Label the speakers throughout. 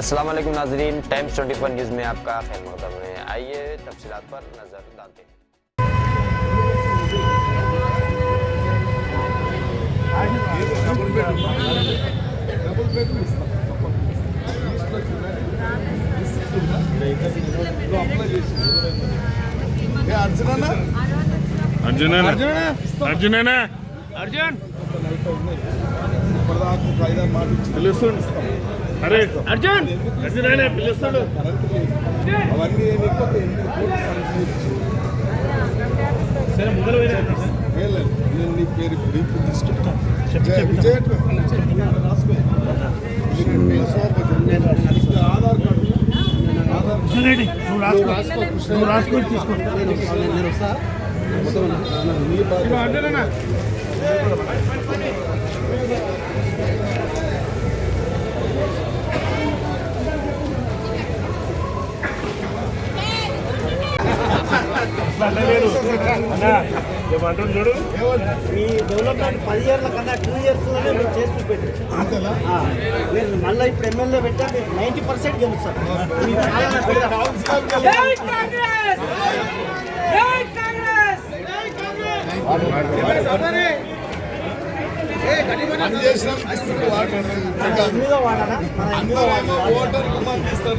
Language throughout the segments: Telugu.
Speaker 1: अस्सलाम वालेकुम नाज़रीन, टाइम्स 24 न्यूज़ में आपका खैर मक़दम है। आइए तफसीलात पर नज़र डालते हैं।
Speaker 2: అరే అర్జున్ అర్జున్ పిలుస్తాడు అవన్నీ సరే మొదలు నేను నీ పేరు తీసుకుంటా ఆధార్ కార్డు నువ్వు రాసుకొని తీసుకో నేను వస్తా చూడు
Speaker 3: మీ డెవలప్మెంట్ 10 years కన్నా 2 years లోనే మీరు చేసి చూపెట్టి మీరు మళ్ళీ ఇప్పుడు ఎమ్మెల్యే పెట్టా మీరు 90% గెలుస్తారు. మీ పాలన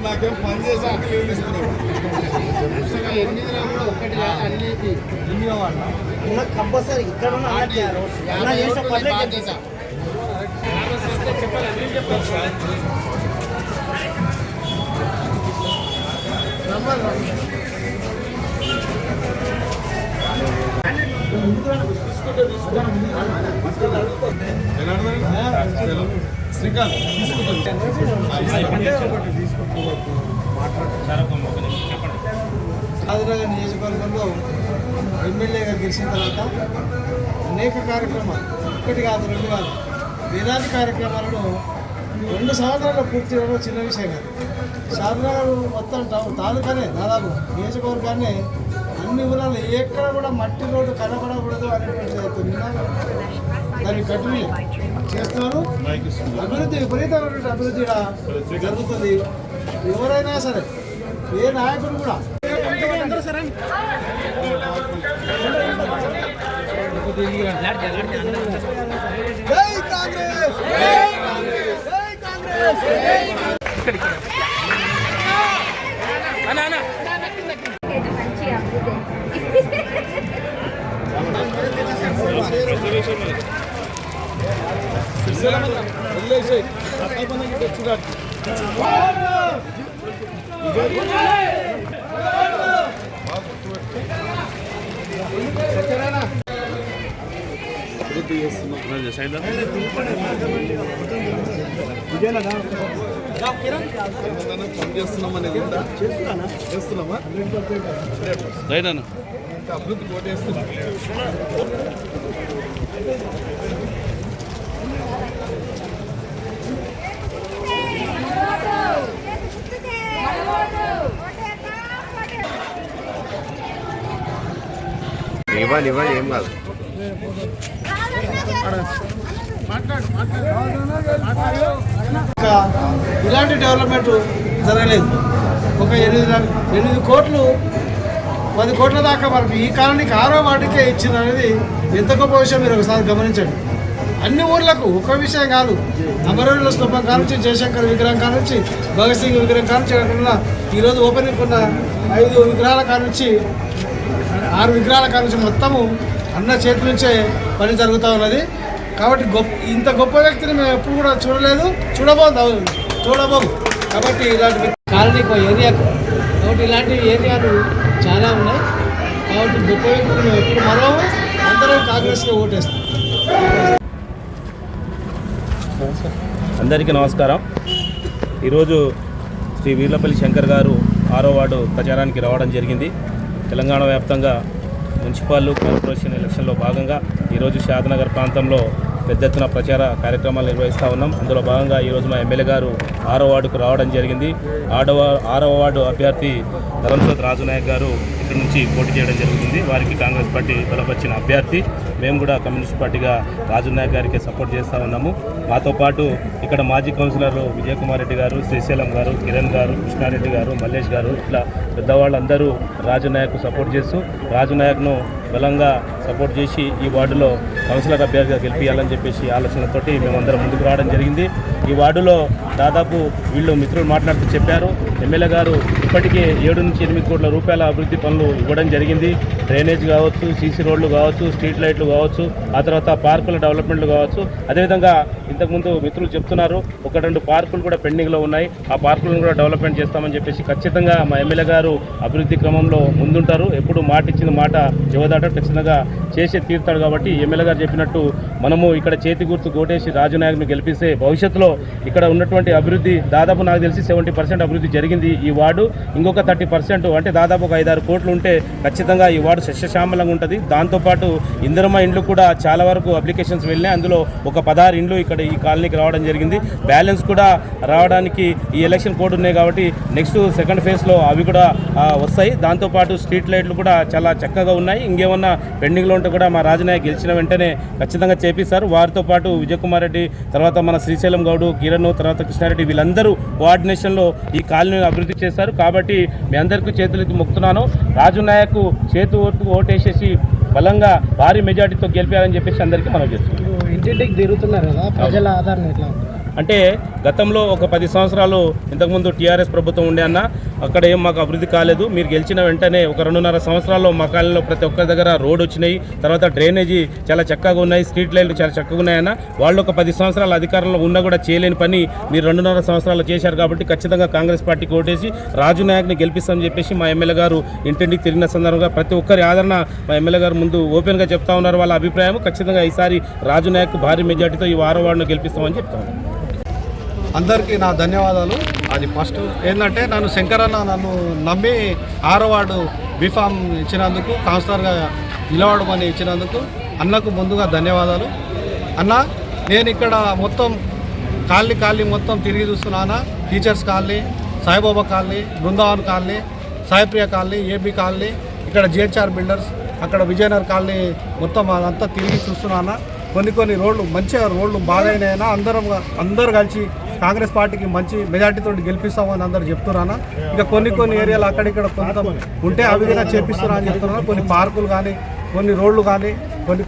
Speaker 2: నాకేం పని చేసి
Speaker 3: కంపల్సరీ ఇక్కడ
Speaker 2: శ్రీకాంత్
Speaker 3: ఆదినగర్ నియోజకవర్గంలో ఎమ్మెల్యేగా గెలిచిన తర్వాత అనేక కార్యక్రమాలు ఒకటి కాదు రెండు కాదు వేలాది కార్యక్రమాలను 2 సంవత్సరాల్లో పూర్తి చేయడం చిన్న విషయం కాదు. షాద్నగర్ మొత్తం తాలూకానే దాదాపు నియోజకవర్గాన్ని అన్ని ఊళ్ళలో ఎక్కడ కూడా మట్టి రోడ్డు కనపడకూడదు అనేటువంటి నినాదం దాన్ని కట్టుబడి చేస్తున్నారు. అభివృద్ధి విపరీతమైనటువంటి అభివృద్ధి జరుగుతుంది. ఎవరైనా సరే ఏ నాయకుడు కూడా జై కాంగ్రెస్ జై కాంగ్రెస్ జై కాంగ్రెస్
Speaker 2: చేస్తున్నామా అభివృద్ధి కోటేస్తున్నా
Speaker 1: ఇవ్వాలి ఏం కాదు.
Speaker 3: ఇలాంటి డెవలప్మెంట్ జరగలేదు. ఒక 8 కోట్లు 10 కోట్ల దాకా మనకు ఈ కాలనీకి 6వ వార్డుకే ఇచ్చింది అనేది ఎంత గొప్ప విషయం మీరు ఒకసారి గమనించండి. అన్ని ఊర్లకు ఒక విషయం కాదు, అమరవీరుల స్తూపం కానుంచి జయశంకర్ విగ్రహం కానుంచి భగత్ సింగ్ విగ్రహం కానుంచి కాకుండా ఈరోజు ఓపెనింగ్ ఉన్న 5 విగ్రహాల కానుంచి 6 విగ్రహాల కానుంచి మొత్తము అన్న చేతి నుంచే పని జరుగుతూ ఉన్నది. కాబట్టి ఇంత గొప్ప వ్యక్తిని మేము ఎప్పుడు కూడా చూడలేదు, చూడబోదు. కాబట్టి ఇలాంటి కాలనీకి ఏరియాకు కాబట్టి ఇలాంటి ఏరియాలు చాలా ఉన్నాయి. కాబట్టి గొప్ప వ్యక్తులు మేము ఎప్పుడు మరవము, అందరం కాంగ్రెస్లో ఓటేస్తాం.
Speaker 4: అందరికీ నమస్కారం. ఈరోజు శ్రీ వీర్లపల్లి శంకర్ గారు 6వ వార్డు ప్రచారానికి రావడం జరిగింది. తెలంగాణ వ్యాప్తంగా మున్సిపల్ కార్పొరేషన్ ఎలక్షన్లో భాగంగా ఈరోజు షాద్నగర్ ప్రాంతంలో పెద్ద ఎత్తున ప్రచార కార్యక్రమాలు నిర్వహిస్తూ ఉన్నాం. అందులో భాగంగా ఈరోజు మా ఎమ్మెల్యే గారు 6వ వార్డుకు రావడం జరిగింది. 6వ వార్డు అభ్యర్థి ధర్మశోత్ రాజు నాయక్ గారు ఇక్కడ నుంచి పోటీ చేయడం జరుగుతుంది. వారికి కాంగ్రెస్ పార్టీ బలపరిచిన అభ్యర్థి. మేము కూడా కమ్యూనిస్ట్ పార్టీగా రాజు నాయక్ గారికి సపోర్ట్ చేస్తూ ఉన్నాము. మాతో పాటు ఇక్కడ మాజీ కౌన్సిలర్లు విజయ్ కుమార్ రెడ్డి గారు, శ్రీశైలం గారు, కిరణ్ గారు, కృష్ణారెడ్డి గారు, మల్లేష్ గారు, ఇట్లా పెద్దవాళ్ళందరూ రాజు నాయక్ సపోర్ట్ చేస్తూ రాజు నాయక్ను బలంగా సపోర్ట్ చేసి ఈ వార్డులో కౌన్సిలర్ అభ్యర్థిగా గెలిపించాలని చెప్పేసి ఆలోచనతోటి మేమందరం ముందుకు రావడం జరిగింది. ఈ వార్డులో దాదాపు వీళ్ళు మిత్రులు మాట్లాడుతూ చెప్పారు, ఎమ్మెల్యే గారు ఇప్పటికే 7 నుంచి 8 కోట్ల రూపాయల అభివృద్ధి పనులు ఇవ్వడం జరిగింది. డ్రైనేజ్ కావచ్చు, సీసీ రోడ్లు కావచ్చు, స్ట్రీట్ లైట్లు కావచ్చు, ఆ తర్వాత పార్కుల డెవలప్మెంట్లు కావచ్చు. అదేవిధంగా ఇంతకుముందు మిత్రులు చెప్తున్నారు 1-2 పార్కులు కూడా పెండింగ్లో ఉన్నాయి. ఆ పార్కులను కూడా డెవలప్మెంట్ చేస్తామని చెప్పేసి ఖచ్చితంగా మా ఎమ్మెల్యే గారు అభివృద్ధి క్రమంలో ముందుంటారు. ఎప్పుడు మాట ఇచ్చిన మాట జవదాట ఖచ్చితంగా చేసే తీరుతాడు. కాబట్టి ఎమ్మెల్యే గారు చెప్పినట్టు మనము ఇక్కడ చేతి గుర్తు కోటేసి రాజు నాయక్ను గెలిపిస్తే భవిష్యత్తులో ఇక్కడ ఉన్నటువంటి అభివృద్ధి దాదాపు నాకు తెలిసి 70% అభివృద్ధి జరిగింది ఈ వార్డు. ఇంకొక 30% అంటే దాదాపు ఒక 5-6 కోట్లు ఉంటే ఖచ్చితంగా ఈ వార్డు సస్యశ్యామలంగా ఉంటుంది. దాంతోపాటు ఇందిరమ్మ ఇండ్లు కూడా చాలా వరకు అప్లికేషన్స్ వెళ్ళినాయి. అందులో ఒక 16 ఇండ్లు ఇక్కడ ఈ కాలనీకి రావడం జరిగింది. బ్యాలెన్స్ కూడా రావడానికి ఈ ఎలక్షన్ కోడ్ ఉన్నాయి కాబట్టి నెక్స్ట్ సెకండ్ ఫేజ్లో అవి కూడా వస్తాయి. దాంతోపాటు స్ట్రీట్ లైట్లు కూడా చాలా చక్కగా ఉన్నాయి. ఇంకేమన్నా పెండింగ్లో ఉంటే కూడా మా రాజనాయక్ గెలిచిన వెంటనే ఖచ్చితంగా చేపిస్తారు. వారితో పాటు విజయ్ కుమార్ రెడ్డి, తర్వాత మన శ్రీశైలం గౌడు, కిరణ్, తర్వాత కృష్ణారెడ్డి వీళ్ళందరూ కోఆర్డినేషన్లో ఈ కాలనీని అభివృద్ధి చేస్తారు. కాబట్టి మీ అందరికీ చేతులకి మొక్కుతున్నాను. రాజు నాయక్ చేతు ఓటేసేసి బలంగా భారీ మెజార్టీతో గెలిపారని చెప్పేసి అందరికీ మనం చేస్తున్నాం.
Speaker 2: ఇంటింటికి తిరుగుతున్నారు కదా, ప్రజల ఆదరణ ఎట్లా ఉంది?
Speaker 4: అంటే గతంలో ఒక 10 సంవత్సరాలు ఇంతకుముందు టీఆర్ఎస్ ప్రభుత్వం ఉండే అన్న, అక్కడ ఏం మాకు అభివృద్ధి కాలేదు. మీరు గెలిచిన వెంటనే ఒక 2.5 సంవత్సరాల్లో మా కాలనీలో ప్రతి ఒక్కరి దగ్గర రోడ్ వచ్చినాయి, తర్వాత డ్రైనేజీ చాలా చక్కగా ఉన్నాయి, స్ట్రీట్ లైట్లు చాలా చక్కగా ఉన్నాయన్న. వాళ్ళు ఒక 10 సంవత్సరాల అధికారంలో ఉన్నా కూడా చేయలేని పని మీరు 2.5 సంవత్సరాలు చేశారు. కాబట్టి ఖచ్చితంగా కాంగ్రెస్ పార్టీకి ఓటేసి రాజు నాయక్ని గెలిపిస్తామని చెప్పేసి మా ఎమ్మెల్యే గారు ఇంటింటికి తిరిగిన సందర్భంగా ప్రతి ఒక్కరి ఆదరణ మా ఎమ్మెల్యే గారు ముందు ఓపెన్గా చెప్తా ఉన్నారు. వాళ్ళ అభిప్రాయం ఖచ్చితంగా ఈసారి రాజు నాయక్ భారీ మెజార్టీతో ఈ వారవాడను గెలిపిస్తామని చెప్తాను.
Speaker 3: అందరికీ నా ధన్యవాదాలు. అది ఫస్ట్ ఏంటంటే నన్ను శంకరన్న నన్ను నమ్మి 6వ వార్డు బీఫామ్ ఇచ్చినందుకు, కౌన్సిలర్గా నిలబడమని ఇచ్చినందుకు అన్నకు ముందుగా ధన్యవాదాలు. అన్న, నేను ఇక్కడ మొత్తం కాలనీ మొత్తం తిరిగి చూస్తున్నాను. Teachers colony, Saibaba colony, Brindavan colony, Saipriya colony, AB colony, ఇక్కడ జిహెచ్ఆర్ బిల్డర్స్, అక్కడ విజయనగర్ కాలనీ మొత్తం అదంతా తిరిగి చూస్తున్నాను. కొన్ని రోడ్లు మంచిగా రోడ్లు బాగాయినాయినా అందరూ కలిసి కాంగ్రెస్ పార్టీకి మంచి మెజార్టీతో గెలిపిస్తామని అందరూ చెప్తున్నాను. ఇక కొన్ని ఏరియాలు అక్కడిక్కడ కొంత ఉంటే అవి కూడా చేపిస్తున్నా అని చెప్తున్నాను. కొన్ని పార్కులు కానీ, కొన్ని రోడ్లు కానీ,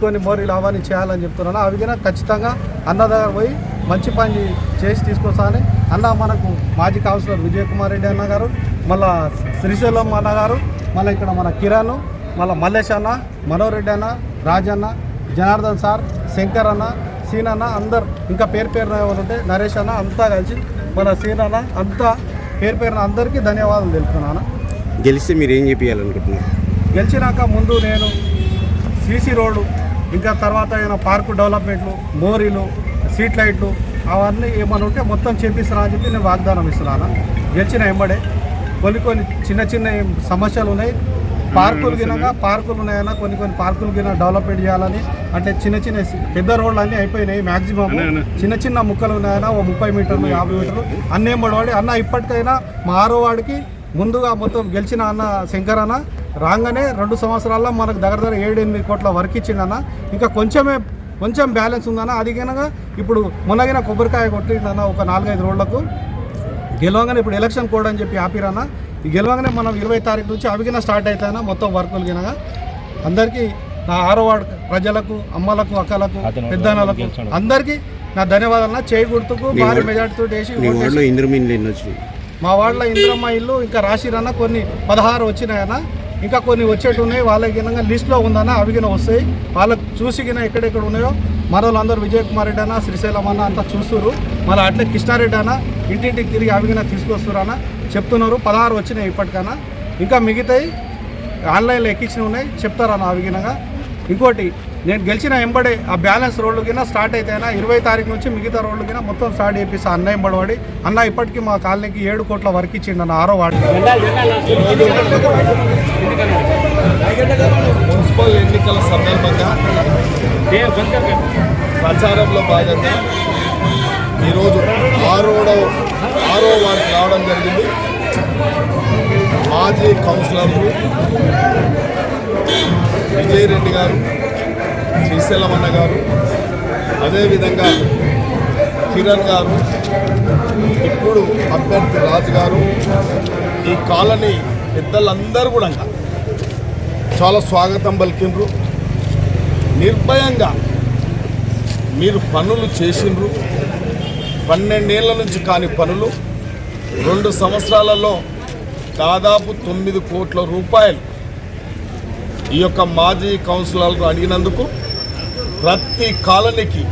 Speaker 3: కొన్ని మోరీలు అవన్నీ చేయాలని చెప్తున్నాను. అవి కూడా ఖచ్చితంగా అన్న దగ్గర పోయి మంచి పని చేసి తీసుకొస్తానని అన్న మనకు మాజీ కౌన్సిలర్ విజయ్ కుమార్ రెడ్డి అన్న గారు, మళ్ళా శ్రీశైలం అన్న గారు, మళ్ళీ ఇక్కడ మన కిరణ్, మళ్ళీ మల్లేష్ అన్న, మనోహర్ రెడ్డి అన్న, రాజన్న, జనార్దన్ సార్, శంకర్ అన్న, సీన్ అన్న, అందరు ఇంకా పేరున ఉంటే నరేష్ అన్న, అంతా కలిసి మన సీన్ అన్న, అంతా పేరున అందరికీ ధన్యవాదాలు తెలుపుతున్నాను.
Speaker 5: గెలిస్తే మీరు ఏం చేయాలనుకుంటున్నారు?
Speaker 3: గెలిచినాక ముందు నేను సీసీ రోడ్డు, ఇంకా తర్వాత ఏమైనా పార్కు డెవలప్మెంట్లు, మోరీలు, స్ట్రీట్ లైట్లు అవన్నీ ఏమైనా ఉంటే మొత్తం చేపిస్తున్నా అని చెప్పి నేను వాగ్దానం ఇస్తున్నాను. గెలిచిన వెంబడే కొన్ని చిన్న సమస్యలు ఉన్నాయి. పార్కులు ఉన్నాయన్నా, కొన్ని పార్కులు గిన డెవలప్మెంట్ చేయాలని, అంటే చిన్న పెద్ద రోడ్లు అన్నీ అయిపోయినాయి. మ్యాక్సిమం చిన్న ముక్కలు ఉన్నాయన్నా, 30 మీటర్లు 50 మీటర్లు అన్నీ పడవాడి అన్న. ఇప్పటికైనా మా 6వ వార్డుకి ముందుగా మొత్తం గెలిచిన అన్న శంకర్ అన్న రాగానే 2 సంవత్సరాల్లో మనకు దగ్గర 7-8 కోట్ల వర్క్ ఇచ్చిండన్న. ఇంకా కొంచెం బ్యాలెన్స్ ఉందన్న. అది కనుక ఇప్పుడు మొన్నగిన కొబ్బరికాయ కొట్టిందన్న ఒక 4-5 రోడ్లకు గెలవగానే. ఇప్పుడు ఎలక్షన్ కోడ్ అని చెప్పి ఆపిరన్న. ఈ గెలవగానే మనం 20 తారీఖు నుంచి అవిగిన స్టార్ట్ అవుతాయన్నా మొత్తం వర్కులు గినగా. అందరికీ నా 6వ వార్డు ప్రజలకు, అమ్మలకు, అక్కలకు, పెద్దన్నలకు అందరికీ నా ధన్యవాదాలు. చేయి గుర్తుకు భారీ మెజార్టీతో వేసి మా వార్డులో ఇందిరమ్మ ఇల్లు ఇంకా రాసిరన్న కొన్ని 16 వచ్చినాయన్న. ఇంకా కొన్ని వచ్చేట్టు ఉన్నాయి. వాళ్ళకి లిస్ట్లో ఉందన్న, అవి గిన వస్తాయి. వాళ్ళకు చూసి గిన ఎక్కడెక్కడ ఉన్నాయో మరోళ్ళందరూ విజయ్ కుమార్ రెడ్డి అన్న, శ్రీశైలం అన్న అంతా చూస్తున్నారు. మళ్ళీ అట్లే కృష్ణారెడ్డి అన్న ఇంటింటికి తిరిగి అవి గిన తీసుకొస్తున్నారు అన్న చెప్తున్నారు. 16 వచ్చినాయి ఇప్పటికన్నా. ఇంకా మిగతాయి ఆన్లైన్లో ఎక్కించినవి ఉన్నాయి, చెప్తారన్న అవి గినగా. ఇంకోటి, నేను గెలిచిన ఎంబడే ఆ బ్యాలెన్స్ రోడ్లు కింద స్టార్ట్ అయితేనా 20 తారీఖు నుంచి మిగతా రోడ్లు కింద మొత్తం స్టార్ట్ చేపిస్తా అన్న ఎంబడవాడి. అన్న ఇప్పటికీ మా కాలనీకి 7 కోట్ల వర్క్ ఇచ్చిండు అన్న 6వ వార్డు.
Speaker 6: మున్సిపల్ ఎన్నికల సందర్భంగా ప్రచారంలో భాగంగా ఈరోజు 6వ వార్డుకి రావడం జరిగింది. మాజీ కౌన్సిలర్లు విజయ్ రెడ్డి గారు, శ్రీశైలమన్న గారు, అదేవిధంగా కిరణ్ గారు, ఇప్పుడు అభ్యర్థి రాజు గారు, ఈ కాలనీ పెద్దలందరూ కూడా చాలా స్వాగతం పలికిండ్రు. నిర్భయంగా మీరు పనులు చేసిండ్రు. 12 ఏళ్ల నుంచి కాని పనులు 2 సంవత్సరాలలో దాదాపు 9 కోట్ల రూపాయలు ఈ యొక్క మాజీ కౌన్సిలర్లు అడిగినందుకు ప్రతి కాలనీకి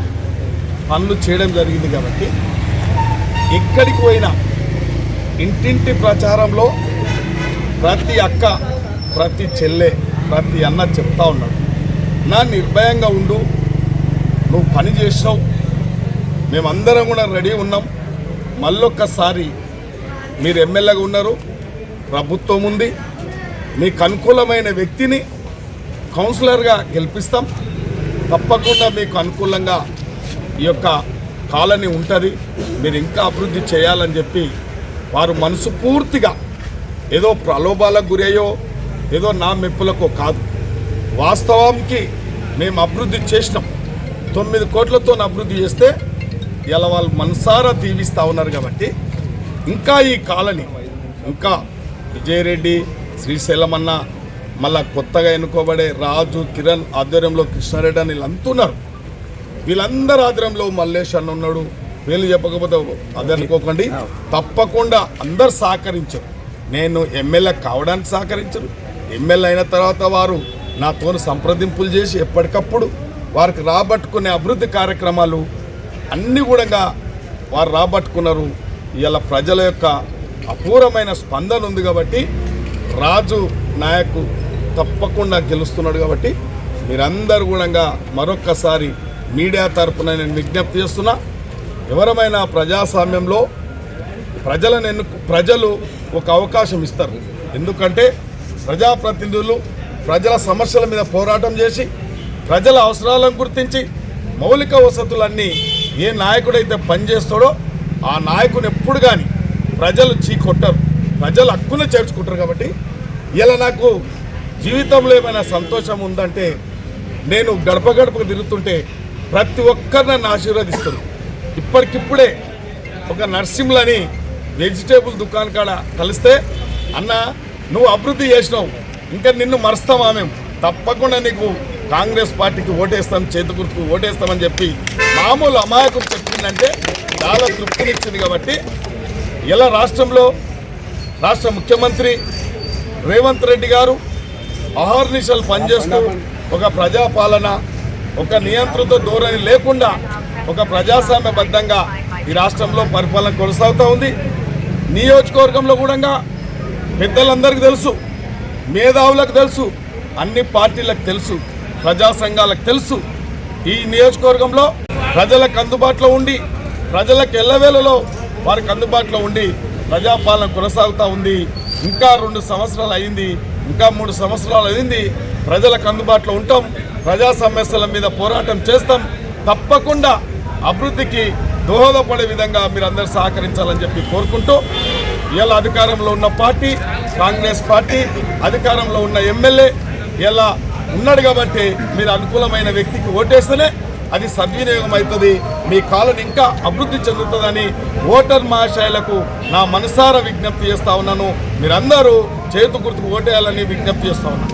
Speaker 6: పనులు చేయడం జరిగింది. కాబట్టి ఎక్కడికి పోయినా ఇంటింటి ప్రచారంలో ప్రతి అక్క, ప్రతి చెల్లె, ప్రతి అన్న చెప్తా ఉన్నాడు, నా నిర్భయంగా ఉండు, నువ్వు పని చేసినావు, మేమందరం కూడా రెడీ ఉన్నాం, మళ్ళొక్కసారి మీరు ఎమ్మెల్యేగా ఉన్నారు, ప్రభుత్వం ఉంది, మీకు అనుకూలమైన వ్యక్తిని కౌన్సిలర్గా గెలిపిస్తాం, తప్పకుండా మీకు అనుకూలంగా ఈ యొక్క కాలనీ ఉంటుంది, మీరు ఇంకా అభివృద్ధి చేయాలని చెప్పి వారు మనసు పూర్తిగా ఏదో ప్రలోభాలకు గురయ్యో ఏదో నా మెప్పులకో కాదు, వాస్తవానికి మేము అభివృద్ధి చేసినాం. 9 కోట్లతో అభివృద్ధి చేస్తే ఇలా వాళ్ళు మనసారా దీవిస్తూ ఉన్నారు. కాబట్టి ఇంకా ఈ కాలనీ ఇంకా విజయరెడ్డి, శ్రీశైలమన్న, మళ్ళా కొత్తగా ఎన్నుకోబడే రాజు, కిరణ్ ఆధ్వర్యంలో కృష్ణారెడ్డి అని వీళ్ళు అంటున్నారు. వీళ్ళందరి ఆధ్వర్యంలో మల్లేష్ అన్న ఉన్నాడు. వీళ్ళు చెప్పకపోతే అది అనుకోకండి, తప్పకుండా అందరు సహకరించరు. నేను ఎమ్మెల్యే కావడానికి సహకరించరు. ఎమ్మెల్యే అయిన తర్వాత వారు నాతో సంప్రదింపులు చేసి ఎప్పటికప్పుడు వారికి రాబట్టుకునే అభివృద్ధి కార్యక్రమాలు అన్నీ కూడా వారు రాబట్టుకున్నారు. ఇలా ప్రజల యొక్క అపూర్వమైన స్పందన ఉంది. కాబట్టి రాజు నాయకు తప్పకుండా గెలుస్తున్నాడు. కాబట్టి మీరందరూ కూడా మరొక్కసారి మీడియా తరఫున నేను విజ్ఞప్తి చేస్తున్నా, ఎవరమైనా ప్రజాస్వామ్యంలో ప్రజలు ఒక అవకాశం ఇస్తారు. ఎందుకంటే ప్రజాప్రతినిధులు ప్రజల సమస్యల మీద పోరాటం చేసి ప్రజల అవసరాలను గుర్తించి మౌలిక వసతులన్నీ ఏ నాయకుడైతే పనిచేస్తాడో ఆ నాయకుని ఎప్పుడు కానీ ప్రజలు చీకొట్టరు, ప్రజలు హక్కును చేర్చుకుంటారు. కాబట్టి ఇలా నాకు జీవితంలో ఏమైనా సంతోషం ఉందంటే నేను గడప గడపకు తిరుగుతుంటే ప్రతి ఒక్కరు నన్ను ఆశీర్వదిస్తారు. ఇప్పటికిప్పుడే ఒక నర్సింహులని వెజిటేబుల్ దుకాణం కాడ కలిస్తే, అన్న నువ్వు అభివృద్ధి చేసినావు, ఇంకా నిన్ను మరుస్తామా, మేము తప్పకుండా నీకు కాంగ్రెస్ పార్టీకి ఓటేస్తాం, చేతి గుర్తుకు ఓటేస్తామని చెప్పి మామూలు అమాయకుడు చెప్పిందంటే చాలా తృప్తినిచ్చింది. కాబట్టి ఇలా రాష్ట్ర ముఖ్యమంత్రి రేవంత్ రెడ్డి గారు అహర్నిశలు పనిచేస్తూ ఒక ప్రజాపాలన, ఒక నియంత్రిత ధోరణి లేకుండా ఒక ప్రజాస్వామ్యబద్ధంగా ఈ రాష్ట్రంలో పరిపాలన కొనసాగుతూ ఉంది. నియోజకవర్గంలో కూడా పెద్దలందరికీ తెలుసు, మేధావులకు తెలుసు, అన్ని పార్టీలకు తెలుసు, ప్రజా సంఘాలకు తెలుసు. ఈ నియోజకవర్గంలో ప్రజలకు అందుబాటులో ఉండి, ప్రజలకు ఎల్లవేళలో వారికి అందుబాటులో ఉండి ప్రజాపాలన కొనసాగుతూ ఉంది. ఇంకా 2 సంవత్సరాలు అయింది, ఇంకా 3 సంవత్సరాలు అయింది. ప్రజలకు అందుబాటులో ఉంటాం, ప్రజా సమస్యల మీద పోరాటం చేస్తాం. తప్పకుండా అభివృద్ధికి దోహదపడే విధంగా మీరందరూ సహకరించాలని చెప్పి కోరుకుంటూ, ఇలా అధికారంలో ఉన్న పార్టీ కాంగ్రెస్ పార్టీ, అధికారంలో ఉన్న ఎమ్మెల్యే ఇలా ఉన్నాడు. కాబట్టి మీరు అనుకూలమైన వ్యక్తికి ఓటేస్తేనే అది సద్వినియోగం అవుతుంది, మీ కాలం ఇంకా అభివృద్ధి చెందుతుందని ఓటర్ మహాశయులకు నా మనసారా విజ్ఞప్తి చేస్తా ఉన్నాను. మీరందరూ చేతు గుర్తుకు ఓటేయాలని విజ్ఞప్తి చేస్తా ఉన్నాను.